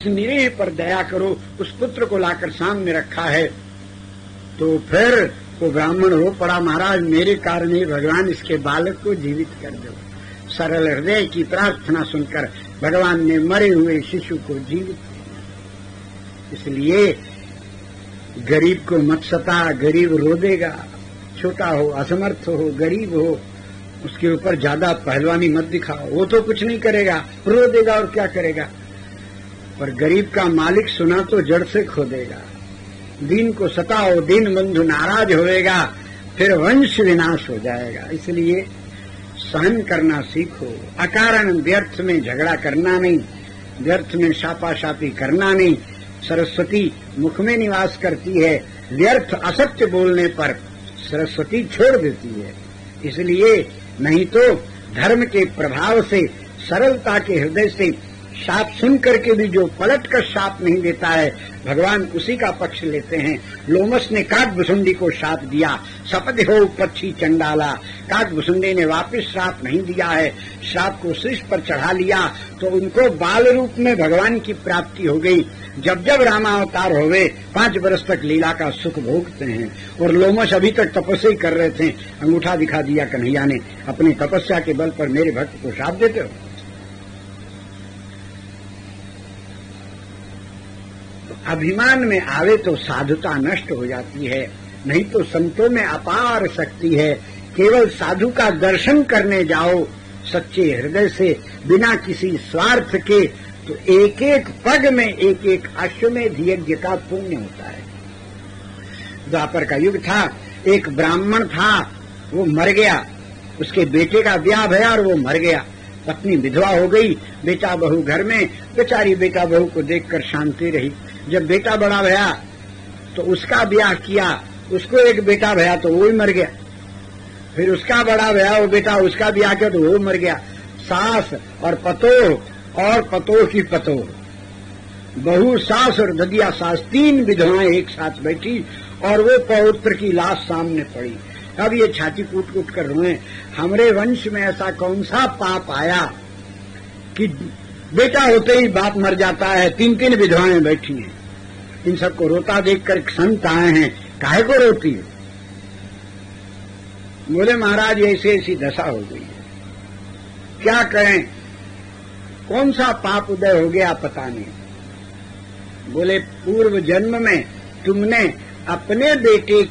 निरीह पर दया करो, उस पुत्र को लाकर सामने रखा है। तो फिर वो ब्राह्मण हो पड़ा, महाराज मेरे कारण ही भगवान इसके बालक को जीवित कर दो। सरल हृदय की प्रार्थना सुनकर भगवान ने मरे हुए शिशु को जीवित किया। इसलिए गरीब को मत सता, गरीब रो देगा, छोटा हो, असमर्थ हो, गरीब हो, उसके ऊपर ज्यादा पहलवानी मत दिखाओ, वो तो कुछ नहीं करेगा, रो देगा और क्या करेगा। पर गरीब का मालिक सुना तो जड़ से खो देगा। दीन को सताओ, दीन बंधु नाराज होएगा, फिर वंश विनाश हो जाएगा। इसलिए सहन करना सीखो, अकारण व्यर्थ में झगड़ा करना नहीं, व्यर्थ में शापाशापी करना नहीं। सरस्वती मुख में निवास करती है, व्यर्थ असत्य बोलने पर सरस्वती छोड़ देती है। इसलिए नहीं तो धर्म के प्रभाव से, सरलता के हृदय से शाप सुन करके भी जो पलट कर शाप नहीं देता है, भगवान उसी का पक्ष लेते हैं। लोमस ने काकभुसुंडी को शाप दिया, शपथ हो पक्षी चंडाला। काकभुसुंडी ने वापस श्राप नहीं दिया है, श्राप को शीश पर चढ़ा लिया तो उनको बाल रूप में भगवान की प्राप्ति हो गई। जब जब रामावतार होवे 5 वर्ष तक लीला का सुख भोगते हैं। और लोमस अभी तक तपस्या ही कर रहे थे, अंगूठा दिखा दिया कन्हैया ने, अपनी तपस्या के बल पर मेरे भक्त को शाप देते हो। अभिमान में आवे तो साधुता नष्ट हो जाती है, नहीं तो संतों में अपार शक्ति है। केवल साधु का दर्शन करने जाओ सच्चे हृदय से, बिना किसी स्वार्थ के, तो एक एक पग में एक एक अश्वमेध यज्ञ का पुण्य होता है। द्वापर का युग था, एक ब्राह्मण था, वो मर गया, उसके बेटे का ब्याह भया और वो मर गया। पत्नी विधवा हो गई, बेटा बहू घर में, बेचारी बेटा बहू को देखकर शांति रही। जब बेटा बड़ा भया तो उसका ब्याह किया, उसको एक बेटा भया तो वो ही मर गया। फिर उसका बड़ा भया वो बेटा, उसका ब्याह किया तो वो मर गया। सास और पतोह और पतोह की पतोह, बहू सास और ददिया सास, 3 विधवाएं एक साथ बैठी और वो पौत्र की लाश सामने पड़ी। अब ये छाती कूट कूट कर रोए, हमरे वंश में ऐसा कौन सा पाप आया कि बेटा होते ही बाप मर जाता है, 3 विधवाएं बैठी हैं। इन सबको रोता देखकर संत आए हैं, काहे को रोती है? बोले महाराज ऐसी ऐसी दशा हो गई है, क्या करें, कौन सा पाप उदय हो गया पता नहीं। बोले पूर्व जन्म में तुमने अपने बेटे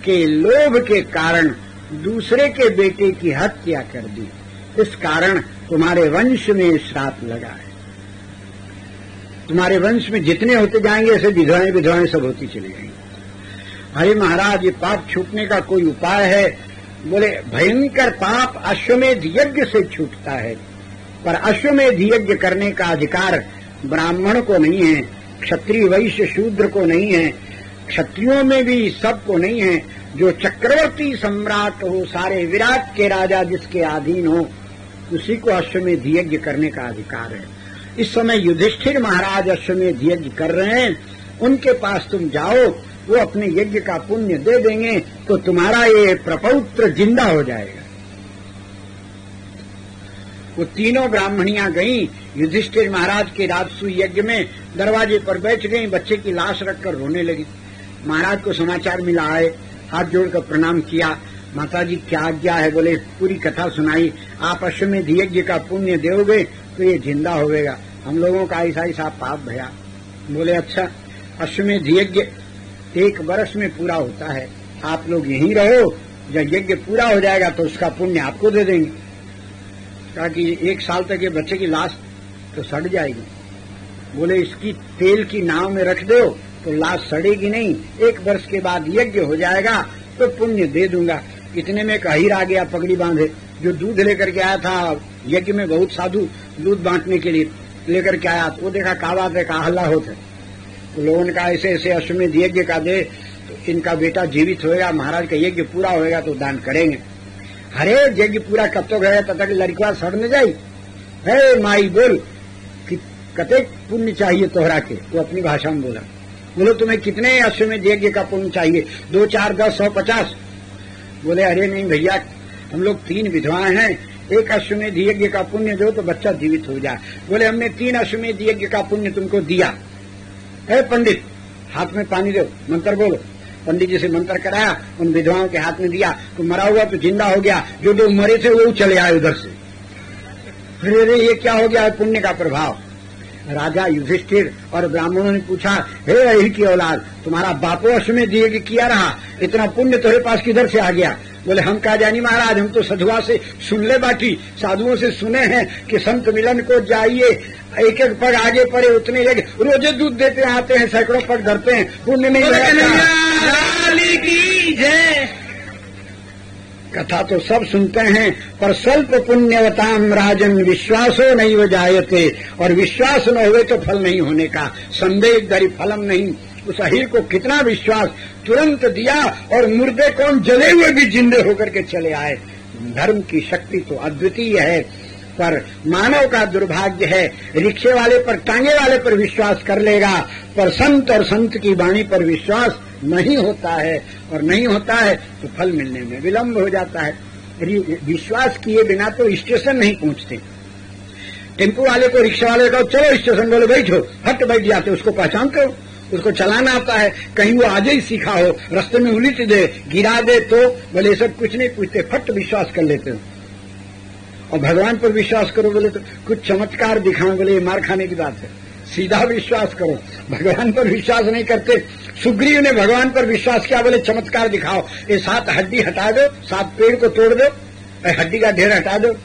के लोभ के कारण दूसरे के बेटे की हत्या कर दी, इस कारण तुम्हारे वंश में श्राप लगा है। तुम्हारे वंश में जितने होते जाएंगे ऐसे विधवाएं विधवाएं सब होती चली जाएंगी। अरे महाराज ये पाप छूटने का कोई उपाय है? बोले भयंकर पाप अश्वमेध यज्ञ से छूटता है, पर अश्वमेध यज्ञ करने का अधिकार ब्राह्मण को नहीं है, क्षत्रिय वैश्य शूद्र को नहीं है, क्षत्रियों में भी सबको नहीं है। जो चक्रवर्ती सम्राट हो, सारे विराट के राजा जिसके अधीन हो, उसी को अश्वमेध यज्ञ करने का अधिकार है। इस समय युधिष्ठिर महाराज अश्वमेध यज्ञ कर रहे हैं, उनके पास तुम जाओ, वो अपने यज्ञ का पुण्य दे देंगे तो तुम्हारा ये प्रपौत्र जिंदा हो जाएगा। वो तीनों ब्राह्मणियां गईं युधिष्ठिर महाराज के राजसूय यज्ञ में, दरवाजे पर बैठ गईं, बच्चे की लाश रखकर रोने लगी। महाराज को समाचार मिला, आए, हाथ जोड़कर प्रणाम किया, माताजी क्या आज्ञा है? बोले पूरी कथा सुनाई, आप अश्वमेध यज्ञ का पुण्य दोगे तो ये जिंदा होगा, हम लोगों का ऐसा ऐसा पाप भया। बोले अच्छा, अश्वमेध यज्ञ 1 वर्ष में पूरा होता है, आप लोग यहीं रहो, जब यज्ञ पूरा हो जाएगा तो उसका पुण्य आपको दे देंगे। कहा कि 1 साल तक ये बच्चे की लाश तो सड़ जाएगी। बोले इसकी तेल की नाव में रख दो तो लाश सड़ेगी नहीं, 1 वर्ष के बाद यज्ञ हो जाएगा तो पुण्य दे दूंगा। इतने में एक अहीर आ गया पगड़ी बांधे, जो दूध लेकर के आया था, यज्ञ में बहुत साधु दूध बांटने के लिए लेकर के आया। वो देखा का बात है, का हल्ला होता है, तो लोगों ने कहा ऐसे ऐसे अश्वमेध यज्ञ का दे तो इनका बेटा जीवित होएगा, महाराज का यज्ञ पूरा होएगा तो दान करेंगे। अरे यज्ञ पूरा कब तक है, तब तक लड़का सड़ न जाये। हे माई बोल कि कते पुण्य चाहिए तोहरा के? वो अपनी भाषा में बोला। बोलो तुम्हें कितने अश्वमेध यज्ञ का पुण्य चाहिए? 2, 4, 10, 100, 50? बोले अरे नहीं भैया, हम लोग 3 विधवाएं हैं, एक अश्वमेध यज्ञ का पुण्य दो तो बच्चा जीवित हो जाए। बोले हमने 3 अश्वमेध यज्ञ का पुण्य तुमको दिया है पंडित, हाथ में पानी दो, मंत्र बोलो। पंडित जी से मंत्र कराया, उन विधवाओं के हाथ में दिया तो मरा हुआ तो जिंदा हो गया, जो 2 मरे थे वो चले आए उधर से। अरे ये क्या हो गया है? पुण्य का प्रभाव। राजा युधिष्ठिर और ब्राह्मणों ने पूछा, हे यही की औलाद, तुम्हारा बापो अश्वमेध यज्ञ किया रहा, इतना पुण्य तुम्हारे पास किधर से आ गया? बोले हम क्या जानी महाराज, हम तो साधुआ से सुन ले बाकी, साधुओं से सुने हैं कि संत मिलन को जाइए, एक एक पग आगे पड़े उतने यज्ञ, रोजे दूध देते आते हैं, सैकड़ों पग धरते हैं, पुण्य नहीं लगता। कथा तो सब सुनते हैं, पर स्वल्प पुण्यवताम राजन विश्वासो नहीं वो जायते, और विश्वास न हुए तो फल नहीं होने का। संदेह दरी फलम नहीं। उस अहीर को कितना विश्वास, तुरंत दिया और मुर्दे कौन जले हुए भी जिंदे होकर के चले आए। धर्म की शक्ति तो अद्वितीय है, पर मानव का दुर्भाग्य है, रिक्शे वाले पर, टांगे वाले पर विश्वास कर लेगा, पर संत और संत की वाणी पर विश्वास नहीं होता है, और नहीं होता है तो फल मिलने में विलंब हो जाता है। विश्वास किए बिना तो स्टेशन नहीं पहुंचते। टेम्पो वाले को, रिक्शा वाले को चलो स्टेशन, बोले बैठो, हट बैठ जाते, उसको पहचानते हो, उसको चलाना आता है, कहीं वो आज ही सीखा हो, रास्ते में उलट दे, गिरा दे तो बोले सब कुछ नहीं पूछते, फट विश्वास कर लेते हो। और भगवान पर विश्वास करो बोले तो कुछ चमत्कार दिखाओ, बोले मार खाने की बात है, सीधा विश्वास करो। भगवान पर विश्वास नहीं करते। सुग्रीव ने भगवान पर विश्वास किया, बोले चमत्कार दिखाओ, ये 7 हड्डी हटा दो, 7 पेड़ को तोड़ दो, हड्डी का ढेर हटा दो।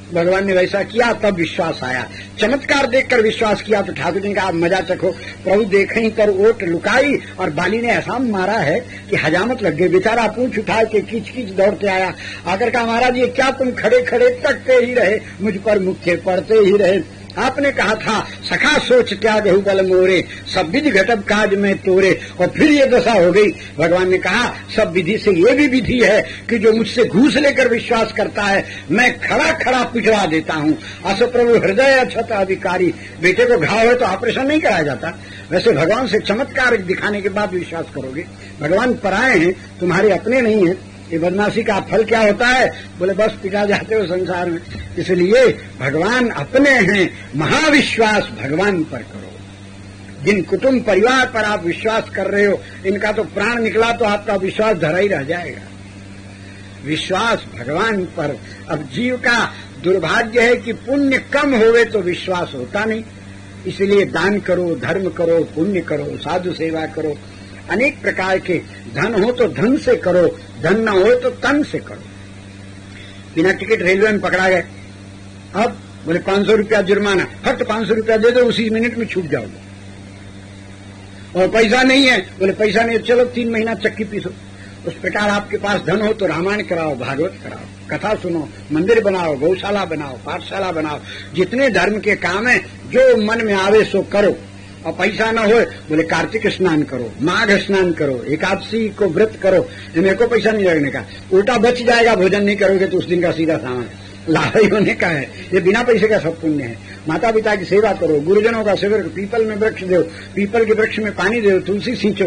भगवान ने वैसा किया, तब विश्वास आया। चमत्कार देखकर विश्वास किया तो ठाकुर जी ने कहा मजा चखो। प्रभु देखें कर ओट लुकाई, और बाली ने ऐसा मारा है कि हजामत लग गई। बेचारा पूंछ उठा के खींच खींच दौड़ते आया, आकर कहा महाराज ये क्या तुम खड़े खड़े तकते ही रहे, मुझ पर मुख्य पड़ते ही रहे। आपने कहा था सखा सोच त्याग हु बल मोरे, सब विधि घटब काज में तोरे, और फिर ये दशा हो गई। भगवान ने कहा सब विधि से ये भी विधि है कि जो मुझसे घूस लेकर विश्वास करता है, मैं खड़ा खड़ा पिघला देता हूँ। अस प्रभु हृदय अक्षत अधिकारी। बेटे को घाव है तो ऑपरेशन नहीं कराया जाता, वैसे भगवान से चमत्कार दिखाने के बाद विश्वास करोगे। भगवान पराए हैं, तुम्हारे अपने नहीं है। ये बदमाशी का फल क्या होता है? बोले बस पिटा जाते हो संसार में। इसलिए भगवान अपने हैं, महाविश्वास भगवान पर करो। जिन कुटुंब परिवार पर आप विश्वास कर रहे हो, इनका तो प्राण निकला तो आपका विश्वास धरा ही रह जाएगा। विश्वास भगवान पर। अब जीव का दुर्भाग्य है कि पुण्य कम होवे तो विश्वास होता नहीं। इसलिए दान करो, धर्म करो, पुण्य करो, साधु सेवा करो, अनेक प्रकार के। धन हो तो धन से करो, धन न हो तो तन से करो। बिना टिकट रेलवे में पकड़ा गए, अब बोले 500 रुपया जुर्माना, फट 500 रुपया दे दो, उसी मिनट में छूट जाओगे। और पैसा नहीं है, बोले पैसा नहीं, चलो 3 महीना चक्की पीसो। उस प्रकार आपके पास धन हो तो रामायण कराओ, भागवत कराओ, कथा सुनो, मंदिर बनाओ, गौशाला बनाओ, पाठशाला बनाओ। जितने धर्म के काम है जो मन में आवे सो करो। और पैसा न हो बोले कार्तिक स्नान करो, माघ स्नान करो, एकादशी को व्रत करो। मेरे को पैसा नहीं लगने का, उल्टा बच जाएगा। भोजन नहीं करोगे तो उस दिन का सीधा सामान लाभ होने का है। ये बिना पैसे का सब पुण्य है। माता पिता की सेवा करो, गुरुजनों का सेवा करो, पीपल में वृक्ष दो, पीपल के वृक्ष में पानी दो, तुलसी सींचो।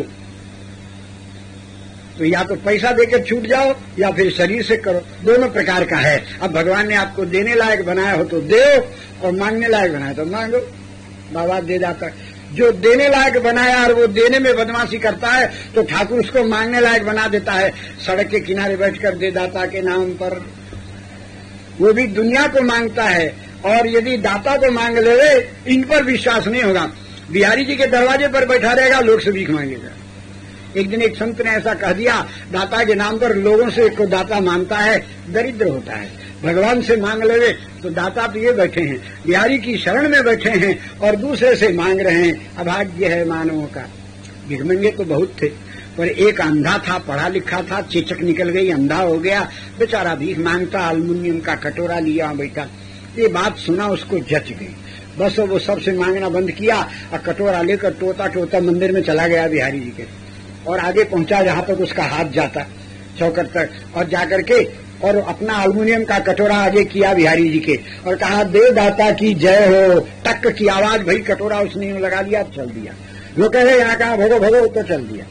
तो या तो पैसा देकर छूट जाओ या फिर शरीर से करो, दोनों प्रकार का है। अब भगवान ने आपको देने लायक बनाया हो तो दो, और मांगने लायक बनाया तो मांगो, बाबा दे जाता है। जो देने लायक बनाया और वो देने में बदमाशी करता है तो ठाकुर उसको मांगने लायक बना देता है। सड़क के किनारे बैठकर दे दाता के नाम पर, वो भी दुनिया को मांगता है। और यदि दाता को मांग ले, इन पर विश्वास नहीं होगा। बिहारी जी के दरवाजे पर बैठा रहेगा, लोग से भीख मांगेगा। एक दिन एक संत ने ऐसा कह दिया, दाता के नाम पर लोगों से को दाता मांगता है, दरिद्र होता है। भगवान से मांग ले तो दाता तो ये बैठे हैं, बिहारी की शरण में बैठे हैं और दूसरे से मांग रहे हैं। अभाग्य है मानवों का। भिखमंगे तो बहुत थे, पर एक अंधा था, पढ़ा लिखा था, चेचक निकल गई, अंधा हो गया, बेचारा भीख मांगता, अल्मुनियम का कटोरा लिया बैठा। ये बात सुना, उसको जच गई। बस वो सबसे मांगना बंद किया और कटोरा लेकर टोता टोता मंदिर में चला गया बिहारी जी के, और आगे पहुंचा जहां तक उसका हाथ जाता, चौकट तक, और जाकर के और अपना अल्मुनियम का कटोरा आगे किया बिहारी जी के और कहा दे दाता की जय हो। टक की आवाज भई, कटोरा उसने लगा दिया, चल दिया। वो कहे यहाँ कहा भगो भगो, तो चल दिया।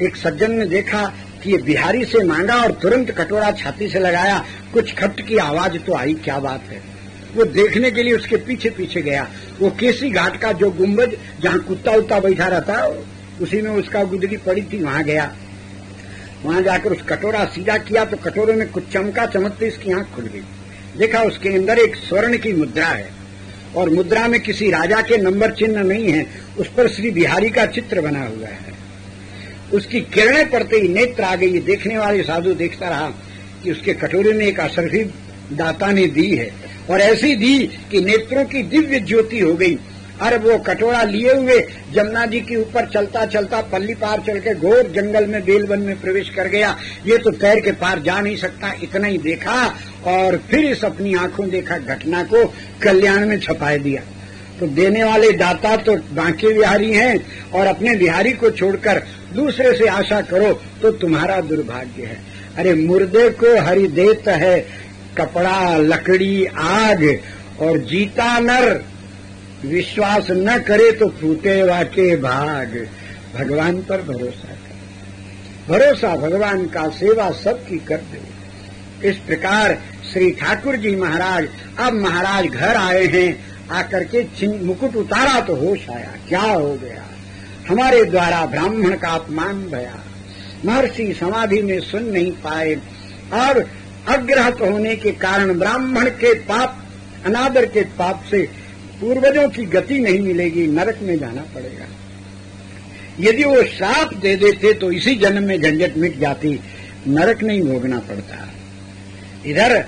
एक सज्जन ने देखा कि ये बिहारी से मांगा और तुरंत कटोरा छाती से लगाया। कुछ खट की आवाज तो आई, क्या बात है। वो देखने के लिए उसके पीछे पीछे गया। वो केसी घाट का जो गुंबद जहां कुत्ता उत्ता बैठा रहता उसी में उसका गुदड़ी पड़ी थी, वहां गया। वहां जाकर उस कटोरा सीधा किया तो कटोरे में कुछ चमका, चमकते इसकी आंख खुल गई। देखा उसके अंदर एक स्वर्ण की मुद्रा है और मुद्रा में किसी राजा के नंबर चिन्ह नहीं है, उस पर श्री बिहारी का चित्र बना हुआ है। उसकी किरणें पड़ते ही नेत्र आ गई। देखने वाले साधु देखता रहा कि उसके कटोरे में एक असरफी दाता ने दी है और ऐसी दी कि नेत्रों की दिव्य ज्योति हो गई। और वो कटोरा लिए हुए जमुना जी के ऊपर चलता चलता पल्ली पार चल के घोर जंगल में बेलवन में प्रवेश कर गया। ये तो तैर के पार जा नहीं सकता, इतना ही देखा और फिर इस अपनी आंखों देखा घटना को कल्याण में छपाए दिया। तो देने वाले दाता तो बांके बिहारी हैं और अपने बिहारी को छोड़कर दूसरे से आशा करो तो तुम्हारा दुर्भाग्य है। अरे मुर्दे को हरि देत है कपड़ा लकड़ी आग, और जीता नर विश्वास न करे तो फूटे वाके भाग। भगवान पर भरोसा कर, भरोसा भगवान का, सेवा सबकी कर दे। इस प्रकार श्री ठाकुर जी महाराज अब महाराज घर आए हैं। आकर के मुकुट उतारा तो होश आया, क्या हो गया, हमारे द्वारा ब्राह्मण का अपमान भया। महर्षि समाधि में सुन नहीं पाए और अग्रहत होने के कारण ब्राह्मण के पाप, अनादर के पाप से पूर्वजों की गति नहीं मिलेगी, नरक में जाना पड़ेगा। यदि वो श्राप दे देते तो इसी जन्म में झंझट मिट जाती, नरक नहीं भोगना पड़ता। इधर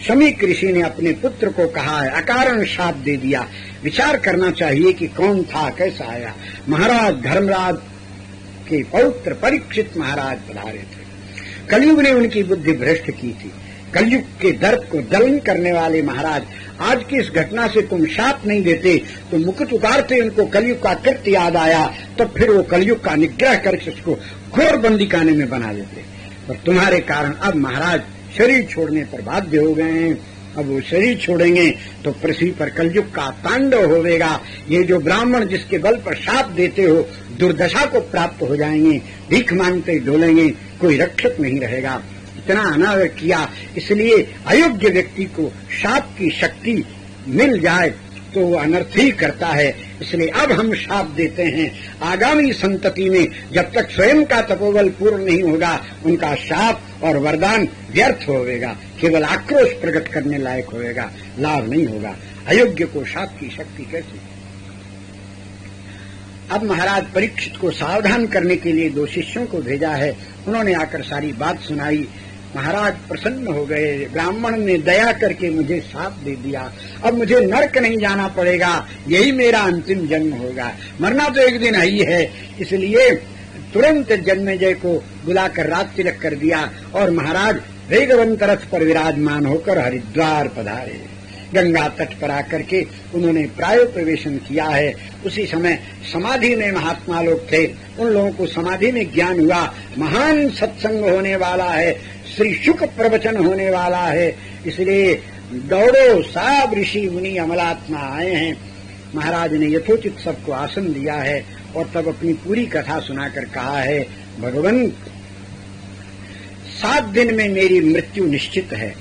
शमीक ऋषि ने अपने पुत्र को कहा है, अकारण श्राप दे दिया। विचार करना चाहिए कि कौन था, कैसा आया। महाराज धर्मराज के पौत्र परीक्षित महाराज पधारे थे। कलयुग ने उनकी बुद्धि भ्रष्ट की थी। कलयुग के दर्प को दलन करने वाले महाराज, आज की इस घटना से तुम शाप नहीं देते तो मुकुट उतारते उनको कलयुग का कृत्य याद आया, तो फिर वो कलयुग का निग्रह करके उसको घोर बंदीखाने में बना देते। और तुम्हारे कारण अब महाराज शरीर छोड़ने पर बाध्य हो गए हैं। अब वो शरीर छोड़ेंगे तो पृथ्वी पर कलयुग का तांडव होवेगा। ये जो ब्राह्मण जिसके बल पर शाप देते हो दुर्दशा को प्राप्त हो जाएंगे, भीख मांगते डोलेंगे, कोई रक्षक नहीं रहेगा। इतना अनादर किया, इसलिए अयोग्य व्यक्ति को शाप की शक्ति मिल जाए तो वो अनर्थ ही करता है। इसलिए अब हम शाप देते हैं, आगामी संतति में जब तक स्वयं का तपोबल पूर्ण नहीं होगा उनका शाप और वरदान व्यर्थ होवेगा, केवल आक्रोश प्रकट करने लायक होएगा, लाभ नहीं होगा। अयोग्य को शाप की शक्ति कैसे। अब महाराज परीक्षित को सावधान करने के लिए 2 शिष्यों को भेजा है। उन्होंने आकर सारी बात सुनाई। महाराज प्रसन्न हो गए। ब्राह्मण ने दया करके मुझे शाप दे दिया, अब मुझे नरक नहीं जाना पड़ेगा, यही मेरा अंतिम जन्म होगा। मरना तो एक दिन ही है, इसलिए तुरंत जन्मेजय को बुलाकर रात तिलक कर दिया और महाराज वेगवंत रथ पर विराजमान होकर हरिद्वार पधारे। गंगा तट पर आकर के उन्होंने प्रायो प्रवेशन किया है। उसी समय समाधि में महात्मा लोग थे, उन लोगों को समाधि में ज्ञान हुआ। महान सत्संग होने वाला है, श्री शुक प्रवचन होने वाला है, इसलिए दौड़ो सब ऋषि मुनि अमलात्मा आए हैं। महाराज ने यथोचित सबको आसन दिया है और तब अपनी पूरी कथा सुनाकर कहा है, भगवान 7 दिन में मेरी मृत्यु निश्चित है,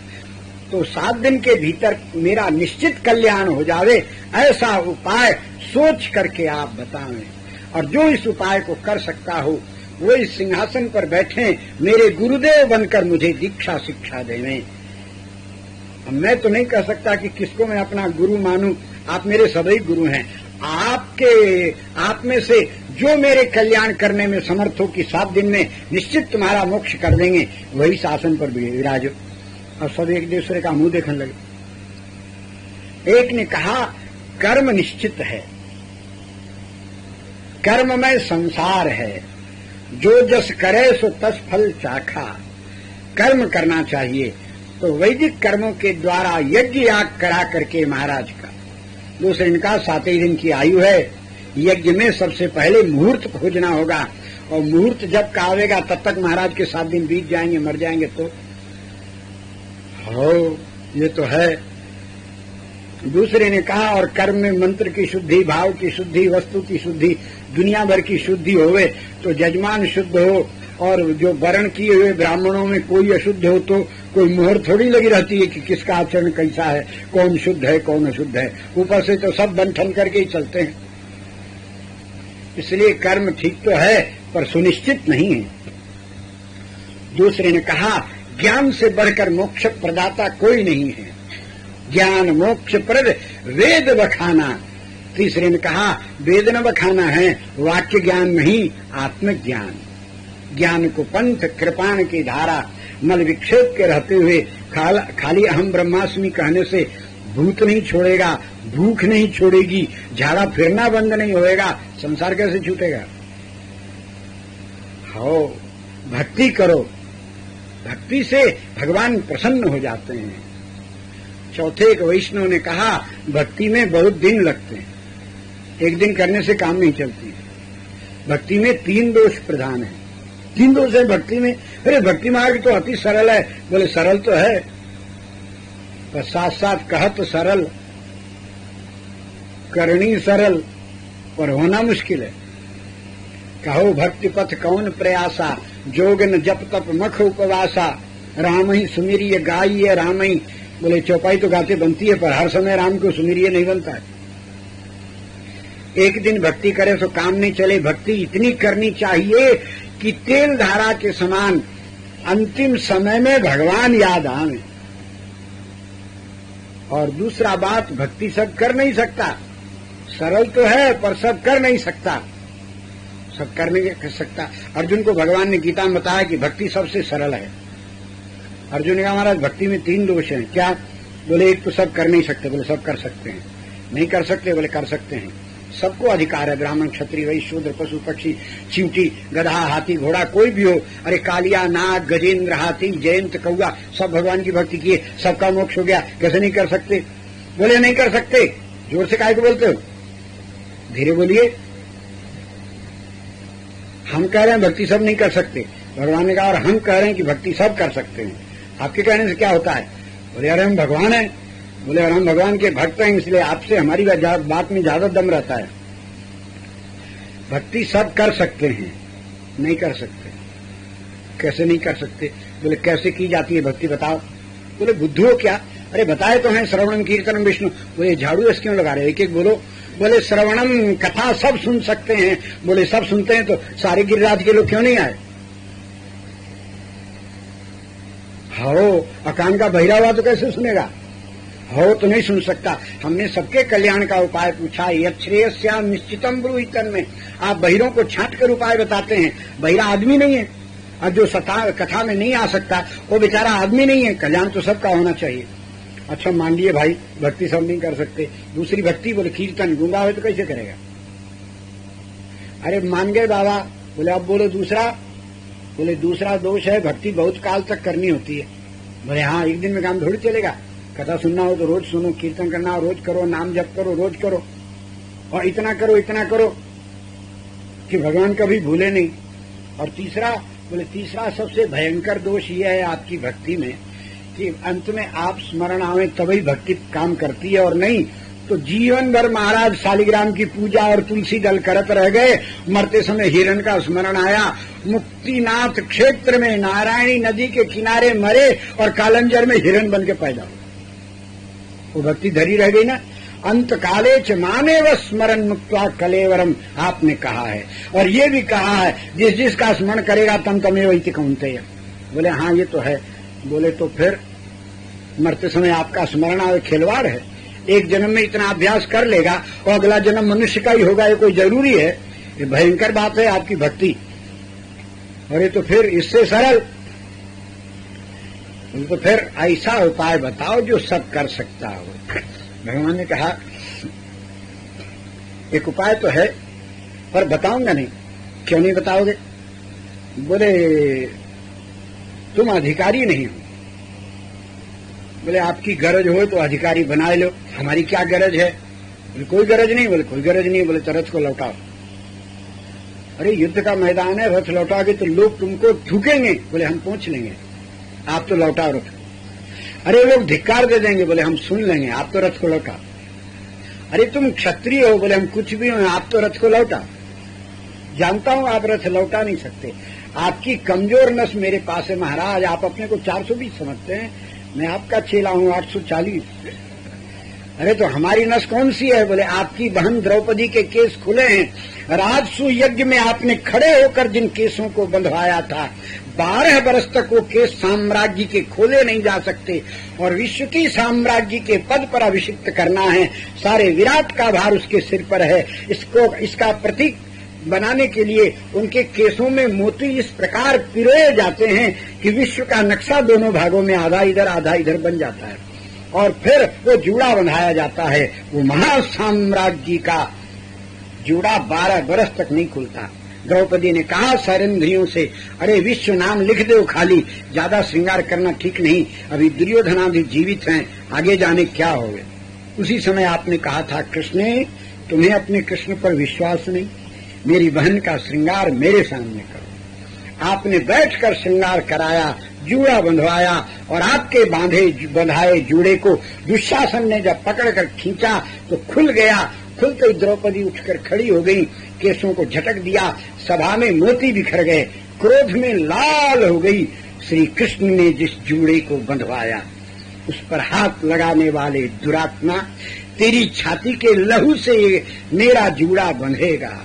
तो 7 दिन के भीतर मेरा निश्चित कल्याण हो जावे, ऐसा उपाय सोच करके आप बताएं। और जो इस उपाय को कर सकता हो वो इस सिंहासन पर बैठे, मेरे गुरुदेव बनकर मुझे दीक्षा शिक्षा देवें। मैं तो नहीं कह सकता कि किसको मैं अपना गुरु मानूं, आप मेरे सभी गुरु हैं। आप में से जो मेरे कल्याण करने में समर्थ हो कि 7 दिन में निश्चित तुम्हारा मोक्ष कर देंगे, वही शासन पर विराजो। और सब एक दूसरे का मुंह देखने लगे। एक ने कहा, कर्म निश्चित है, कर्म में संसार है, जो जस करे सो तस फल चाखा। कर्म करना चाहिए तो वैदिक कर्मों के द्वारा यज्ञ याग करा करके महाराज का। दूसरे इनका 7 दिन की आयु है, यज्ञ में सबसे पहले मुहूर्त खोजना होगा और मुहूर्त जब का आवेगा तब तक महाराज के 7 दिन बीत जाएंगे, मर जाएंगे तो हो, ये तो है। दूसरे ने कहा, और कर्म में मंत्र की शुद्धि, भाव की शुद्धि, वस्तु की शुद्धि, दुनिया भर की शुद्धि होवे तो जजमान शुद्ध हो और जो वर्ण किए हुए ब्राह्मणों में कोई अशुद्ध हो तो कोई मोहर थोड़ी लगी रहती है कि किसका आचरण कैसा है, कौन शुद्ध है कौन अशुद्ध है। ऊपर से तो सब बंधन करके ही चलते हैं। इसलिए कर्म ठीक तो है पर सुनिश्चित नहीं है। दूसरे ने कहा ज्ञान से बढ़कर मोक्ष प्रदाता कोई नहीं है, ज्ञान मोक्ष प्रद वेद बखाना। तीसरे ने कहा वेद न बखाना है, वाक्य ज्ञान नहीं आत्मज्ञान। ज्ञान को पंथ कृपाण की धारा मल विक्षेप के रहते हुए खाली अहम ब्रह्मास्मि कहने से भूत नहीं छोड़ेगा, भूख नहीं छोड़ेगी, झाड़ा फिरना बंद नहीं होएगा, संसार कैसे छूटेगा। हो भक्ति करो, भक्ति से भगवान प्रसन्न हो जाते हैं। चौथे एक वैष्णव ने कहा भक्ति में बहुत दिन लगते हैं, एक दिन करने से काम नहीं चलती। भक्ति में 3 दोष प्रधान है। 3 दोष है भक्ति में। अरे भक्ति मार्ग तो अति सरल है। बोले सरल तो है पर साथ साथ कह तो सरल, करनी सरल पर होना मुश्किल है। कहो भक्ति पथ कौन प्रयासा, जोग न जप तप मख उपवासा, राम ही सुमिरिय गाइए राम ही। बोले चौपाई तो गाते बनती है पर हर समय राम को सुमिरिय नहीं बनता है। एक दिन भक्ति करे तो काम नहीं चले। भक्ति इतनी करनी चाहिए कि तेल धारा के समान अंतिम समय में भगवान याद आवे। और दूसरा बात, भक्ति सब कर नहीं सकता, सरल तो है पर सब कर नहीं सकता, सब कर नहीं कर सकता। अर्जुन को भगवान ने गीता में बताया कि भक्ति सबसे सरल है। अर्जुन ने कहा महाराज भक्ति में 3 दोष हैं। क्या? बोले एक तो सब कर नहीं सकते। बोले सब कर सकते हैं। नहीं कर सकते? बोले कर सकते हैं। सबको अधिकार है, ब्राह्मण क्षत्रिय वैश्य शूद्र पशु पक्षी चींटी गधा हाथी घोड़ा कोई भी हो। अरे कालिया नाग गजेंद्र हाथी जयंत कौआ सब भगवान की भक्ति किए, सबका मोक्ष हो गया। कैसे नहीं कर सकते? बोले नहीं कर सकते। जोर से काहे को बोलते हो? धीरे बोलिए। हम कह रहे हैं भक्ति सब नहीं कर सकते, भगवान ने कहा, और हम कह रहे हैं कि भक्ति सब कर सकते हैं। आपके कहने से क्या होता है? बोले अरे हम भगवान हैं। बोले और हम भगवान के भक्त हैं इसलिए आपसे हमारी बात में ज्यादा दम रहता है। भक्ति सब कर सकते हैं, नहीं कर सकते। कैसे नहीं कर सकते? बोले कैसे की जाती है भक्ति बताओ। बोले बुद्धू हो क्या? अरे बताए तो हैं श्रवणम कीर्तनम विष्णु। बोले झाड़ू ऐसे क्यों लगा रहे? एक एक बोलो। बोले श्रवणम कथा सब सुन सकते हैं। बोले सब सुनते हैं तो सारे गिरिराज के लोग क्यों नहीं आए? हो अकान का बहिरा हुआ तो कैसे सुनेगा? हो तो नहीं सुन सकता। हमने सबके कल्याण का उपाय पूछा। यच्छ्रेयस्याम निश्चितम ब्रूहितन में आप बहिरों को छांट कर उपाय बताते हैं। बहिरा आदमी नहीं है, और जो कथा में नहीं आ सकता वो बेचारा आदमी नहीं है। कल्याण तो सबका होना चाहिए। अच्छा मान लिए भाई भक्ति सब नहीं कर सकते। दूसरी भक्ति बोले कीर्तन, गूंगा हो तो कैसे करेगा? अरे मान गए बाबा। बोले अब बोले दूसरा। बोले दूसरा दोष है भक्ति बहुत काल तक करनी होती है। बोले हाँ एक दिन में काम थोड़ी चलेगा। कथा सुनना हो तो रोज सुनो, कीर्तन करना हो रोज करो, नाम जप करो रोज करो, और इतना करो कि भगवान कभी भूले नहीं। और तीसरा, बोले तीसरा सबसे भयंकर दोष यह है आपकी भक्ति में कि अंत में आप स्मरण आवे तभी भक्ति काम करती है, और नहीं तो जीवन भर महाराज शालिग्राम की पूजा और तुलसी दल करत रह गए। मरते समय हिरण का स्मरण आया। मुक्तिनाथ क्षेत्र में नारायणी नदी के किनारे मरे और कालंजर में हिरण बन के पैदा हुए। वो भक्ति धरी रह गई ना। अंत काले च माने व स्मरण मुक्त्वा कलेवरम आपने कहा है, और ये भी कहा है जिस जिसका स्मरण करेगा तम तमेव इति कौन्तेय। बोले हाँ ये तो है। बोले तो फिर मरते समय आपका स्मरण आवे खिलवाड़ है। एक जन्म में इतना अभ्यास कर लेगा और अगला जन्म मनुष्य का ही होगा, ये कोई जरूरी है? ये भयंकर बात है आपकी भक्ति। अरे तो फिर इससे सरल तो फिर ऐसा उपाय बताओ जो सब कर सकता हो। भगवान ने कहा एक उपाय तो है पर बताऊंगा नहीं। क्यों नहीं बताओगे? बोले तुम अधिकारी नहीं हो। बोले आपकी गरज हो तो अधिकारी बना लो, हमारी क्या गरज है? बोले कोई गरज नहीं। बोले कोई गरज नहीं। बोले तो रथ को लौटाओ। अरे युद्ध का मैदान है, रथ लौटाओगे तो लोग तुमको थूकेंगे। बोले हम पहुंच लेंगे, आप तो लौटाओ रथ। अरे लोग धिक्कार दे देंगे। बोले हम सुन लेंगे, आप तो रथ को लौटाओ। अरे तुम क्षत्रिय हो। बोले हम कुछ भी हो, आप तो रथ को लौटाओ। जानता हूं आप रथ लौटा नहीं सकते। आपकी कमजोर नस मेरे पास है महाराज। आप अपने को 420 समझते हैं, मैं आपका चेला हूं 840। अरे तो हमारी नस कौन सी है? बोले आपकी बहन द्रौपदी के केस खुले हैं। राजसू यज्ञ में आपने खड़े होकर जिन केसों को बंधवाया था, 12 बरस तक वो केस साम्राज्य के खोले नहीं जा सकते, और विश्व की साम्राज्य के पद पर अभिषिक्त करना है। सारे विराट का भार उसके सिर पर है। इसका प्रतीक बनाने के लिए उनके केसों में मोती इस प्रकार पिरोए जाते हैं कि विश्व का नक्शा दोनों भागों में आधा इधर बन जाता है, और फिर वो जूड़ा बंधाया जाता है। वो महासाम्राज्य का जूड़ा 12 बरस तक नहीं खुलता। द्रौपदी ने कहा सैरंध्रियों से, अरे विश्व नाम लिख दो खाली, ज्यादा श्रृंगार करना ठीक नहीं, अभी दुर्योधनादि जीवित हैं, आगे जाने क्या होगे। उसी समय आपने कहा था, कृष्ण तुम्हें अपने कृष्ण पर विश्वास नहीं, मेरी बहन का श्रृंगार मेरे सामने करो। आपने बैठकर श्रृंगार कराया, जूड़ा बंधवाया, और आपके बंधाए जूड़े को दुशासन ने जब पकड़कर खींचा तो खुल गया। खुलते ही द्रौपदी उठकर खड़ी हो गई, केसों को झटक दिया, सभा में मोती बिखर गए, क्रोध में लाल हो गई। श्री कृष्ण ने जिस जूड़े को बंधवाया उस पर हाथ लगाने वाले दुरात्मा, तेरी छाती के लहू से मेरा जूड़ा बंधेगा।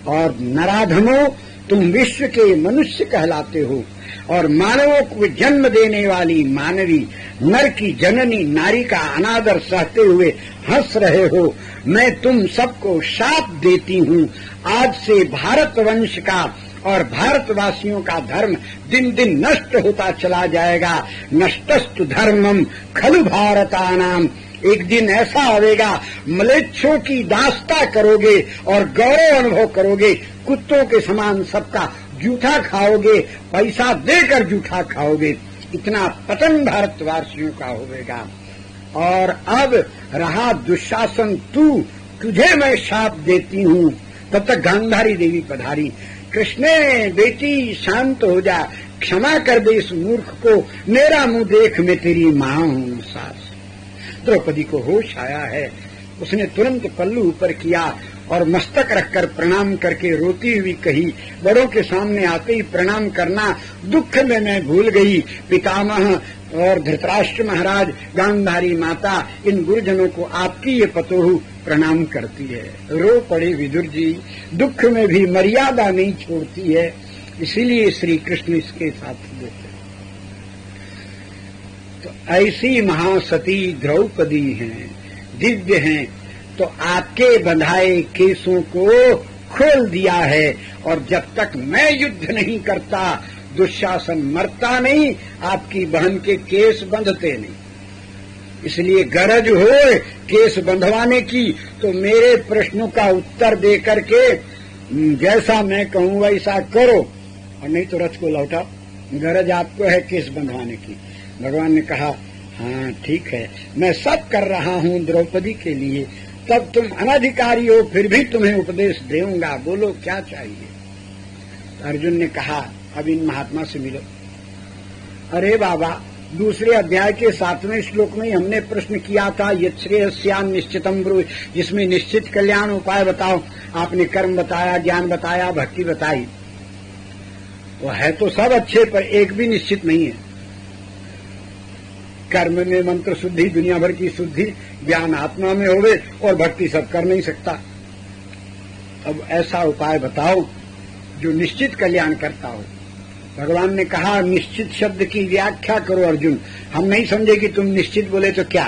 और नराधमों, तुम विश्व के मनुष्य कहलाते हो, और मानवों को जन्म देने वाली मानवी, नर की जननी नारी का अनादर सहते हुए हंस रहे हो। मैं तुम सबको शाप देती हूँ, आज से भारत वंश का और भारतवासियों का धर्म दिन दिन नष्ट होता चला जाएगा। नष्टस्तु धर्मम खलु भारतानाम। एक दिन ऐसा आवेगा, मलेच्छों की दास्ता करोगे और गौरव अनुभव करोगे, कुत्तों के समान सबका जूठा खाओगे, पैसा देकर जूठा खाओगे। इतना पतन भारतवासियों का होगा। और अब रहा दुशासन, तुझे मैं शाप देती हूँ। तब तक गांधारी देवी पधारी। कृष्णे बेटी शांत हो जा, क्षमा कर दे इस मूर्ख को, मेरा मुंह देख, मैं तेरी माँ हूँ सास। द्रौपदी को होश आया है, उसने तुरंत पल्लू ऊपर किया और मस्तक रखकर प्रणाम करके रोती हुई कही, बड़ों के सामने आते ही प्रणाम करना दुख में मैं भूल गई। पितामह और धृतराष्ट्र महाराज, गांधारी माता, इन गुरुजनों को आपकी ये पतोहू प्रणाम करती है। रो पड़े विदुर जी, दुख में भी मर्यादा नहीं छोड़ती है, इसीलिए श्री कृष्ण इसके साथ देते। तो ऐसी महासती द्रौपदी हैं, दिव्य हैं, तो आपके बंधाए केसों को खोल दिया है। और जब तक मैं युद्ध नहीं करता, दुशासन मरता नहीं, आपकी बहन के केस बंधते नहीं। इसलिए गरज हो केस बंधवाने की तो मेरे प्रश्नों का उत्तर दे करके जैसा मैं कहूं वैसा करो, और नहीं तो रथ को लौटाओ। गरज आपको है केस बंधवाने की। भगवान ने कहा, हाँ ठीक है, मैं सब कर रहा हूं द्रौपदी के लिए, तब तुम अनधिकारी हो, फिर भी तुम्हें उपदेश दूंगा, बोलो क्या चाहिए। अर्जुन ने कहा, अब इन महात्मा से मिलो। अरे बाबा, दूसरे अध्याय के 7वें श्लोक में हमने प्रश्न किया था, यच्छ्रेयस्यान निश्चितम ब्रूहि, जिसमें निश्चित कल्याण उपाय बताओ। आपने कर्म बताया, ज्ञान बताया, भक्ति बताई। वो है तो सब अच्छे, पर एक भी निश्चित नहीं है। कर्म में मंत्र शुद्धि, दुनिया भर की शुद्धि, ज्ञान आत्मा में होवे, और भक्ति सब कर नहीं सकता। अब ऐसा उपाय बताओ जो निश्चित कल्याण करता हो। भगवान ने कहा, निश्चित शब्द की व्याख्या करो अर्जुन, हम नहीं समझे कि तुम निश्चित बोले तो क्या।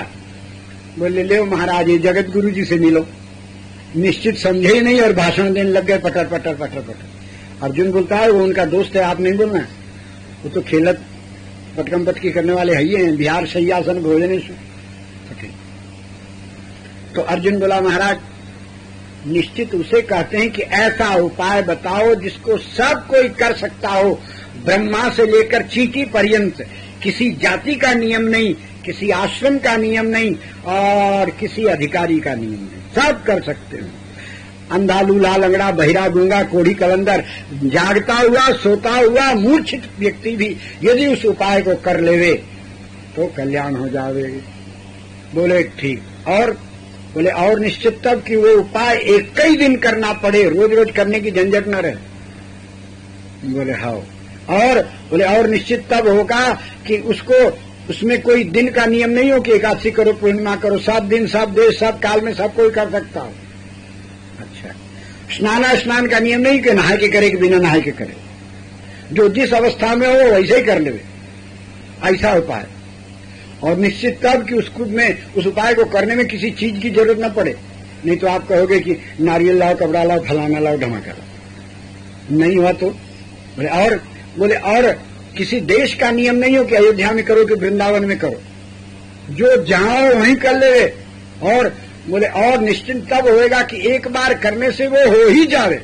बोले, ले महाराज, ये जगत गुरु जी से मिलो। निश्चित समझे ही नहीं और भाषण देने लग गए, पटर पटर पटर पटर। अर्जुन बोलता है, वो उनका दोस्त है, आप नहीं बोलना। वो तो खेलत पटकम पटकी करने वाले है ही हैं, बिहार शय्यासन भोजन। तो अर्जुन बोला, महाराज निश्चित उसे कहते हैं कि ऐसा उपाय बताओ जिसको सब कोई कर सकता हो, ब्रह्मा से लेकर चींटी पर्यंत। किसी जाति का नियम नहीं, किसी आश्रम का नियम नहीं, और किसी अधिकारी का नियम नहीं, सब कर सकते हो। अंधा, लूला, लंगड़ा, बहिरा, गूंगा, कोढ़ी, कलंदर, जागता हुआ, सोता हुआ, मूर्छित व्यक्ति भी यदि उस उपाय को कर लेवे तो कल्याण हो जावे। बोले ठीक। और बोले, और निश्चित तब कि वो उपाय एक ही दिन करना पड़े, रोज रोज करने की झंझट न रहे। बोले हाँ। और बोले और निश्चित तब होगा कि उसको उसमें कोई दिन का नियम नहीं हो कि एकादशी करो, पूर्णिमा करो, सब दिन सब देश सब काल में सब कोई कर सकता हो। अच्छा, स्नान का नियम नहीं कि नहाए के करे कि बिना नहाए के करे, जो जिस अवस्था में हो वैसे ही कर ले, ऐसा उपाय। और निश्चित तब कि उसको में उस उपाय को करने में किसी चीज की जरूरत न पड़े। नहीं तो आप कहोगे कि नारियल लाओ, कपड़ा लाओ, फलाना लाओ, धमाका लाओ, नहीं हुआ तो बोले और किसी देश का नियम नहीं हो कि अयोध्या में करो कि वृंदावन में करो, जो जहां हो वहीं कर ले। और बोले और निश्चित तब होएगा कि एक बार करने से वो हो ही जावे,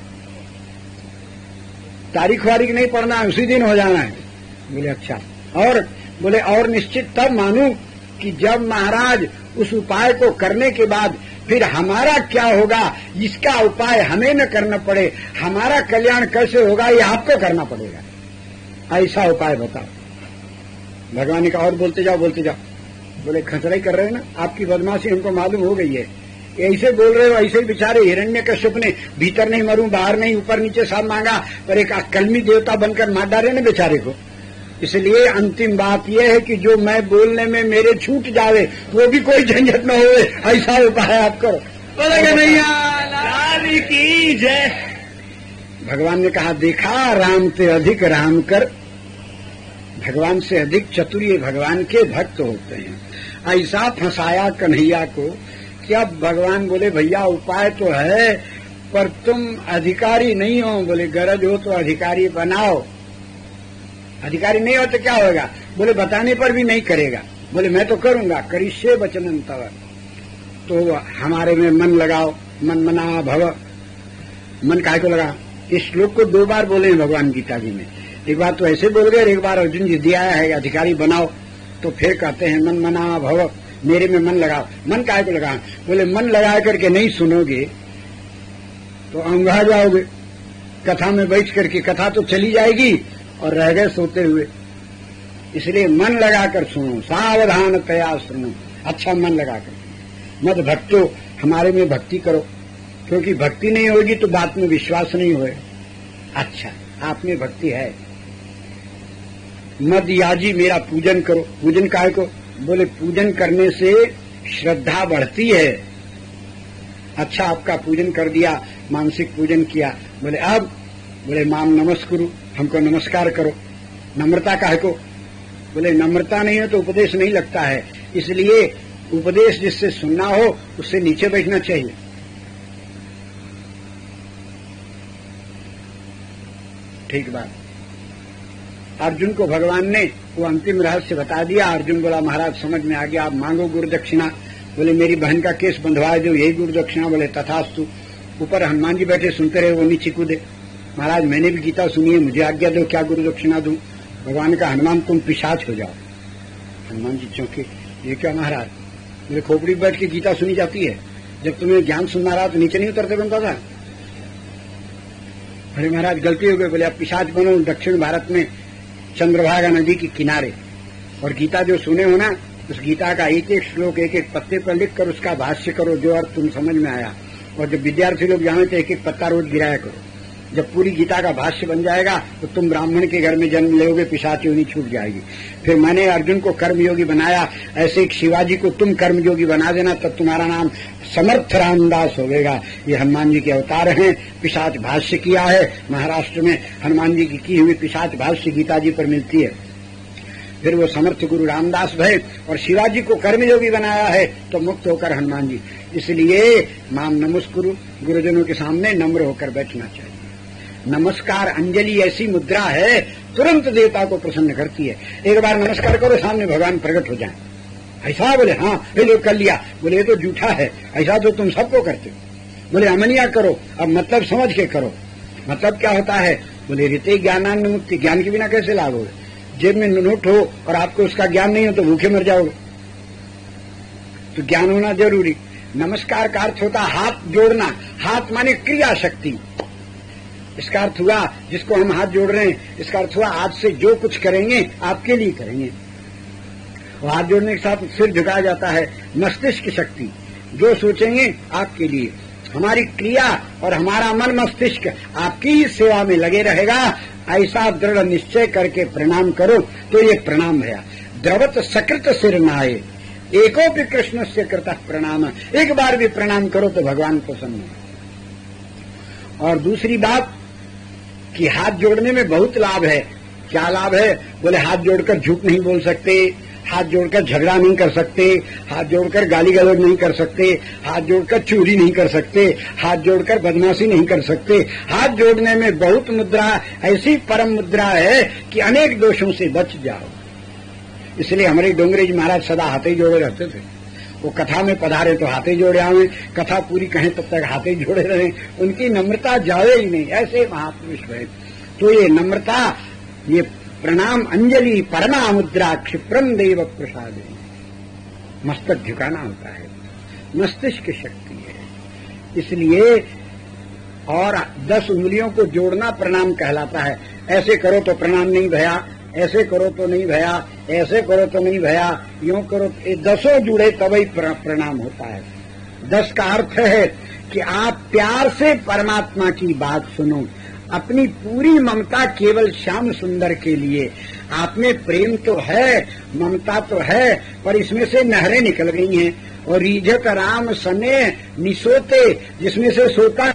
तारीख वारीख नहीं पढ़ना है, उसी दिन हो जाना है। बोले अच्छा। और बोले और निश्चित तब मानू कि जब महाराज उस उपाय को करने के बाद फिर हमारा क्या होगा, इसका उपाय हमें न करना पड़े, हमारा कल्याण कैसे होगा ये आपको करना पड़ेगा, ऐसा उपाय बताओ। भगवान ने कहा और बोलते जाओ। बोले खतरा ही कर रहे हैं ना, आपकी बदमाशी हमको मालूम हो गई है, ऐसे बोल रहे हो। ऐसे ही बेचारे हिरण्यकश्यप ने भीतर नहीं मरूं बाहर नहीं ऊपर नीचे सब मांगा, पर एक कलमी देवता बनकर मार डाले ना बेचारे को। इसलिए अंतिम बात यह है कि जो मैं बोलने में मेरे छूट जावे वो भी कोई झंझट न होवे, ऐसा उपाय आप करो। की जय। भगवान ने कहा देखा राम से अधिक राम कर, भगवान से अधिक चतुर ये भगवान के भक्त होते हैं। ऐसा फंसाया कन्हैया को कि अब भगवान बोले भैया उपाय तो है पर तुम अधिकारी नहीं हो। बोले गरज हो तो अधिकारी बनाओ, अधिकारी नहीं हो तो क्या होगा। बोले बताने पर भी नहीं करेगा। बोले मैं तो करूंगा, करिष्ये वचनं तव। तो हमारे में मन लगाओ, मन मना भव। मन काहे को लगा, इस श्लोक को 2 बार बोले हैं भगवान गीता जी में। एक बार तो ऐसे बोल गए, एक बार अर्जुन जी दिया है अधिकारी बनाओ, तो फिर कहते हैं मन मना भव, मेरे में मन लगाओ। मन काहे को लगा, बोले मन लगा करके नहीं सुनोगे तो अंधा जाओगे। कथा में बैठ करके कथा तो चली जाएगी और रह गए सोते हुए। इसलिए मन लगाकर सुनो, सावधानतया सुनो, अच्छा मन लगाकर। मत भक्तो, हमारे में भक्ति करो, क्योंकि भक्ति नहीं होगी तो बात में विश्वास नहीं होगा। अच्छा आप में भक्ति है। मद याजी मेरा पूजन करो। पूजन काहे को, बोले पूजन करने से श्रद्धा बढ़ती है। अच्छा आपका पूजन कर दिया, मानसिक पूजन किया। बोले अब, बोले माम नमस्कुरु, हमको नमस्कार करो। नम्रता काहे को, बोले नम्रता नहीं हो तो उपदेश नहीं लगता है, इसलिए उपदेश जिससे सुनना हो उससे नीचे बैठना चाहिए। ठीक बात। अर्जुन को भगवान ने वो अंतिम रहस्य बता दिया। अर्जुन बोला महाराज समझ में आ गया, आप मांगो गुरु दक्षिणा। बोले मेरी बहन का केस बंधवा दो, यही गुरु दक्षिणा। बोले तथास्तु। ऊपर हनुमान जी बैठे सुनते रहे, वो नीचे कूदे। महाराज मैंने भी गीता सुनी है, मुझे आज्ञा दो, क्या गुरु दक्षिणा दूं। भगवान का हनुमान तुम पिशाच हो जाओ। हनुमान जी चौंके, ये क्या महाराज, मेरे खोपड़ी बैठ के गीता सुनी जाती है, जब तुम्हें ज्ञान सुनना रहा तो नीचे नहीं उतरते बनता था। अरे महाराज गलती हो गई। बोले आप पिशाच बनो दक्षिण भारत में चंद्रभागा नदी के किनारे, और गीता जो सुने हो ना, उस गीता का एक एक श्लोक एक एक पत्ते पर लिख कर उसका भाष्य करो, जो अर्थ तुम समझ में आया। और जब विद्यार्थी लोग जाने तो एक एक पत्ता रोज गिराया करो। जब पूरी गीता का भाष्य बन जाएगा तो तुम ब्राह्मण के घर में जन्म लोगे, पिशाच योनि छूट जाएगी। फिर मैंने अर्जुन को कर्मयोगी बनाया, ऐसे एक शिवाजी को तुम कर्मयोगी बना देना, तब तुम्हारा नाम समर्थ रामदास होगा। ये हनुमान जी के अवतार हैं। पिशाच भाष्य किया है महाराष्ट्र में, हनुमान जी की हुई पिशाच भाष्य गीता जी पर मिलती है। फिर वो समर्थ गुरु रामदास भय और शिवाजी को कर्मयोगी बनाया है, तो मुक्त होकर हनुमान जी। इसलिए माम नमस्कुरु, गुरुजनों के सामने नम्र होकर बैठना चाहिए। नमस्कार अंजलि ऐसी मुद्रा है, तुरंत देवता को प्रसन्न करती है। एक बार नमस्कार करो, सामने भगवान प्रकट हो जाए। ऐसा बोले हाँ ये कर लिया। बोले ये तो झूठा है, ऐसा तो तुम सबको करते हो। बोले अमनिया करो, अब मतलब समझ के करो। मतलब क्या होता है, बोले रीते ज्ञानान मुक्ति, ज्ञान के बिना कैसे लाभ होगा। जेब में नोट हो और आपको उसका ज्ञान नहीं हो तो भूखे मर जाओगे। तो ज्ञान होना जरूरी। नमस्कार का अर्थ होता हाथ जोड़ना। हाथ माने क्रिया शक्ति। इसका अर्थ हुआ जिसको हम हाथ जोड़ रहे हैं, इसका अर्थ हुआ आज से जो कुछ करेंगे आपके लिए करेंगे। और हाथ जोड़ने के साथ सिर झुकाया जाता है। मस्तिष्क शक्ति, जो सोचेंगे आपके लिए। हमारी क्रिया और हमारा मन मस्तिष्क आपकी ही सेवा में लगे रहेगा, ऐसा दृढ़ निश्चय करके प्रणाम करो तो ये प्रणाम भया। द्रवत सकृत सिर नाये एकोपि कृष्ण से कृतः प्रणाम। एक बार भी प्रणाम करो तो भगवान प्रसन्न है। और दूसरी बात कि हाथ जोड़ने में बहुत लाभ है। क्या लाभ है? बोले हाथ जोड़कर झूठ नहीं बोल सकते, हाथ जोड़कर झगड़ा नहीं कर सकते, हाथ जोड़कर गाली गलौज नहीं कर सकते, हाथ जोड़कर चोरी नहीं कर सकते, हाथ जोड़कर बदमाशी नहीं कर सकते। हाथ जोड़ने में बहुत मुद्रा, ऐसी परम मुद्रा है कि अनेक दोषों से बच जाओ। इसलिए हमारे डोंगरे जी महाराज सदा हाथे जोड़े रहते थे। वो कथा में पधारे तो हाथे जोड़े आवे, कथा पूरी कहें तब तक हाथे जोड़े रहे। उनकी नम्रता जाए ही नहीं, ऐसे महापुरुष है। तो ये नम्रता, ये प्रणाम अंजलि परमा मुद्रा क्षिप्रम देव प्रसाद, मस्तक झुकाना होता है, मस्तिष्क शक्ति है। इसलिए और 10 उंगलियों को जोड़ना प्रणाम कहलाता है। ऐसे करो तो प्रणाम नहीं भया, ऐसे करो तो नहीं भया, ऐसे करो तो नहीं भया, यूं करो, 10 जुड़े तभी प्रणाम होता है। 10 का अर्थ है कि आप प्यार से परमात्मा की बात सुनो, अपनी पूरी ममता केवल श्याम सुंदर के लिए। आप में प्रेम तो है, ममता तो है, पर इसमें से नहरें निकल गई हैं। और रीझत राम सने निसोते, जिसमें से सोता